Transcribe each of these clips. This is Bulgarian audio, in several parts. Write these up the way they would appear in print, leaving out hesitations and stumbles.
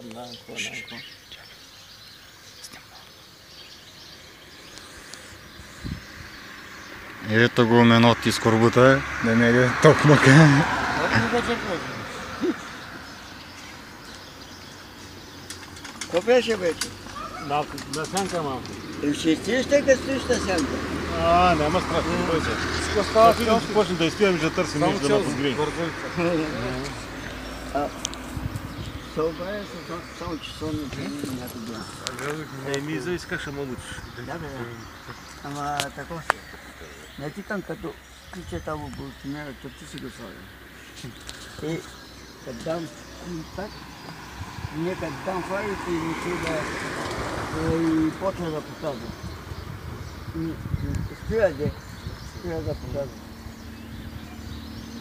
Да, какво? Ето го менот из корбута, да не е токмака. Какво беше вече? На сянка малко. Ще стоиш така стоиш на сянка. Няма страх, не бойся. Става филм, ще почнем да изпиваме, да търсим нещо да ме подгреем. Съобразя се, само че сон не приема някакъв ден. Ми заискаш, ама лучше. Да, бе. Ама тако. Не ти там като ключета в бултимерата, ти си го сложи. И като дам так, нека дам файлите и и почва да показва. Спира да показва.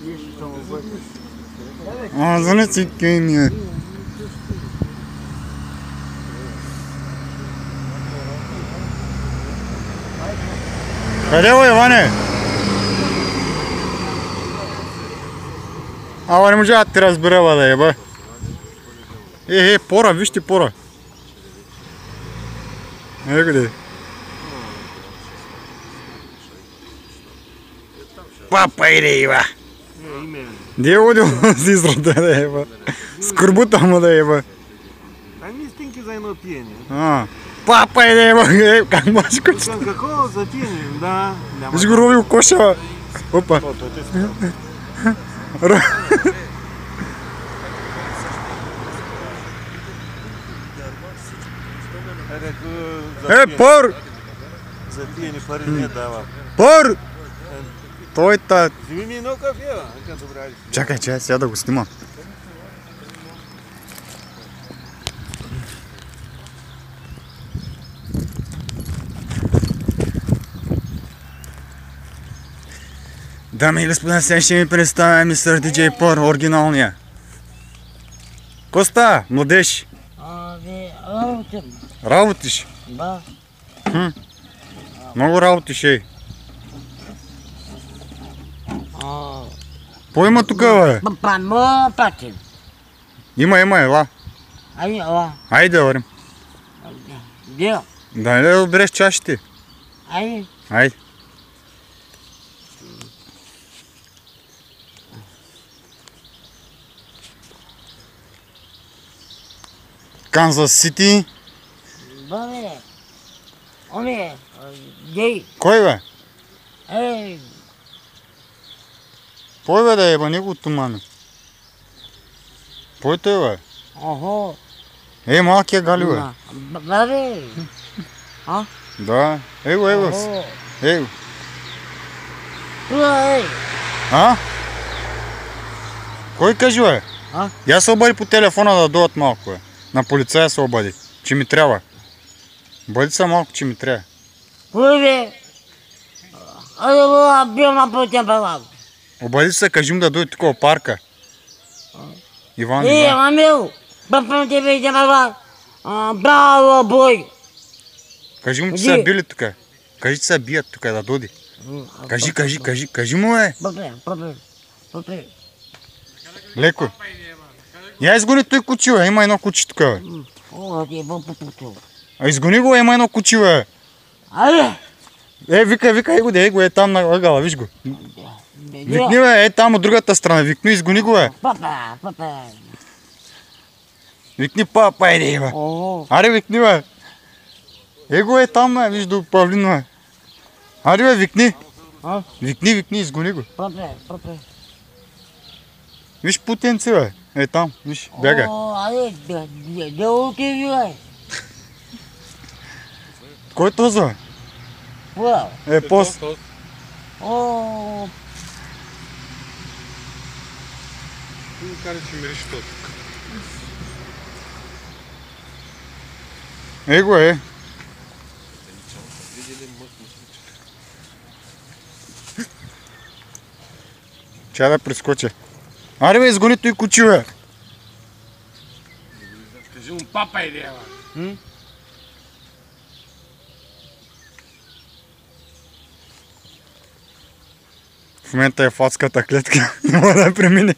Нищо само бъде. За не си кения. Къде е, Иване? Ама не може да ти разбера, да еба. Пора, вижте пора. Къде? Папа иде, еба. Де удил си изрода, да еба. Скърбута му да еба. Ами стинки за едно пиене. Папа иде, еба. Как можеш кучета? Какво за пиене? Да. Виж го ровил коша. Опа. Пор! За пиене пари не дава. Пор! Той та... Вземи ми едно кафе, бе. Чакай, сега да го снимам. Дами и господа, сега ще ми представя мистер Диджей Пор, оригиналния. Коста, младеж. Работим. Работиш? Да. Много работиш, ей. По има тук, бе? Памо патим. Има, ела. Айде, вървим. Где? Да береш чашите. Айде. Канзас Сити. Бабе. Оме. Гей. Кой, бе? Ей. Пой, бе, да еба, него тумана. Пой той, бе. Охо. Малкия Гали, бе. Бабе. Да. Его. Его. Ей. Кой кажи, бе? Я се обади по телефона да дойдат малко, бе. На полицая се обади. Че ми трябва. Бъди се малко, че ми трябва. Кой, бе? Бил на пътя, балак. Обади се, кажи му да дойде тук в парка. Иван. Амил. Бъпвам тебе и балак. Браво, бой. Кажи му, че са били тук. Кажи, че са бият тук, да дойде. Кажи му, бе. Папе. Леко. Я изгони той кучи, бе. Има едно куче тук, бе. Изгони го, има едно куче, бе. Викай го, там на ъгъла, виж го. Викни, бе, там от другата страна, викни, изгони го, бе. Папа. Викни папа, иди, бе. Аре, викни, бе. Го там, бе, виж до Павлин, бе. Аре, бе, викни. Викни, изгони го. Папе. Виж путенци, бе. Там, виж, бяга. Де отиви, бе? Кой е този, бе? Пост. Каже, че мириш tot. Го е. Чай да прескоча. Аре, бе, изгони той кучи, бе. Кажи му папа иде, бе. В момента е в адската клетка. Не мога да премине.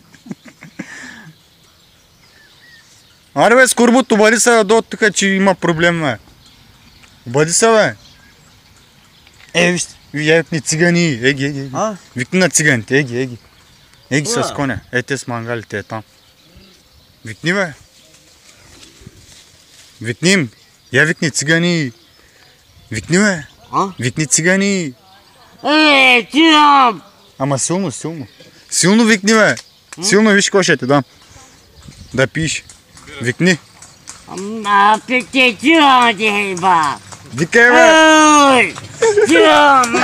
Аре бе, скорбут, обади се бе, до тук, че има проблем бе. Обади се бе. Виж, викни цигани, еги. А? Викни на циганите, еги. Еги с коня, те с мангалите е там. Викни бе. Викни им. Я викни цигани. Викни бе. А? Викни цигани. Тям! Ама силно. Силно викни бе. Силно виж какво ще ти дам. Да пиш. Викни. Пекте тям, деба! Викай бе. Тям!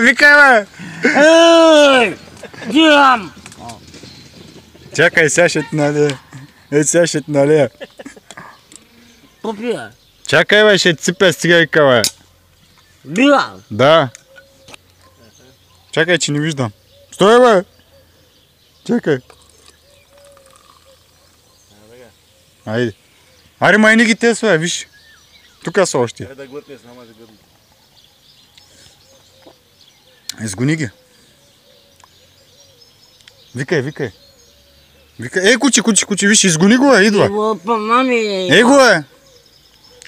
Викай бе. Тям! Чакай, сега ще ти налея. Сега ще ти налея. Попия! Чакай бе, ще ти ципя стигайка бе. Била! Да. Чакай, че не виждам. Стой бе. Чакай. Айде. Аре май не ги те бе, виж. Тука са още. Аре да глътне, само да глътне. Изгони ги. Викай. Викай. Куче, виж, изгони го, идва. Его е.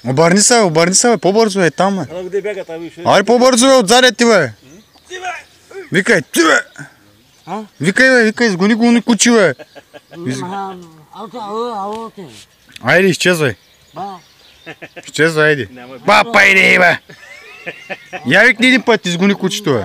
Обърни се, бе, по-бързо е там, бе. Ама къде бяга тази виж? Аре по-бързо бе, отзаде ти, бе. Викай, ти, бе. Викай, изгони го на куче, бе. Айде, изчезвай. Айде. Папа, иди, бе. Я викни един път, изгони кучето, бе.